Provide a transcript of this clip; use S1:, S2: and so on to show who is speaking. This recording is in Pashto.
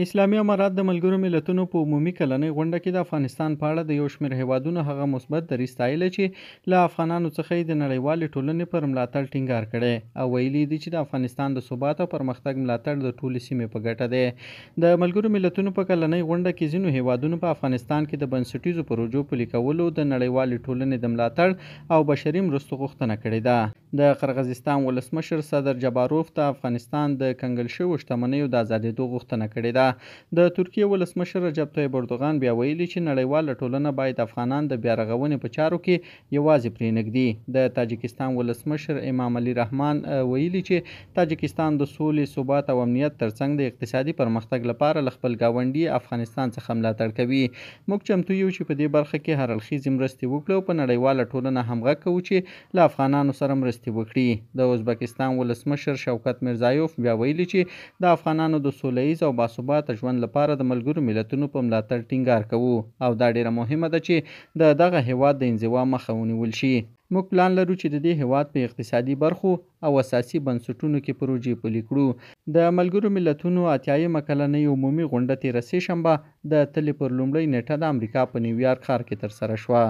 S1: اسلامي امارات د ملګرو ملتونو په عمومي کلنۍ غونډه کې د افغانستان په اړه د یو شمېر هیوادونو هغه مثبت دریځ ستایلی چې له افغانانو څخه یې د نړیوالې ټولنې پر ملاتړ ټینګار کړی او ویلي دي چې د افغانستان د ثبات او پرمختګ ملاتړ د ټولې سیمې په ګټه دی. د ملګرو ملتونو په کلنۍ غونډه کې ځینو هیوادونو په افغانستان کې د بنسټیزو پروژو پلي کولو د نړیوالې ټولنې د ملاتړ او بشري مرستو غوښتنه کړې ده. د قرغیزستان ولسمشر صدر جباروف د افغانستان د کنګل شویو شتمنیو د ازادېدو غوښتنه کړې ده. د ترکیې ولسمشر رجب طیب اردوغان بیا ویلي چې نړیواله ټولنه باید افغانان د بیا رغونې په چارو کې یوازې پرېنږدي. د تاجکستان ولسمشر امام علي رحمان ویلي چې تاجکستان د سولې، ثبات او امنیت ترڅنګ د اقتصادي پرمختګ لپاره له خپل ګاونډي افغانستان څخه ملاتړ کوي. موږ چمتو یو چې په دې برخه کې هر اړخیزې مرستې وکړو او په نړیواله ټولنه همغږ کوو چې له افغانانو سره مرستې وکړي. د ازبکستان ولسمشر شوکت میرزایوف بیا ویلي چې د افغانانو د سوله ییز او باثباته ژوند لپاره د ملګرو ملتونو په ملاتړ ټینګار کوو او دا ډیره مهمه ده چې د دغه هیواد د انزوا مخه ونیول شي. موږ پلان لرو چې د دې هیواد په اقتصادي برخو او اساسي بنسټونو کې پروژې پلي کړو. د ملګرو ملتونو 80مه کلنۍ عمومي غونډه 13 شنبه د تلې پر لومړۍ نیټه د امریکا په نیویارک ښار کې ترسره شوه.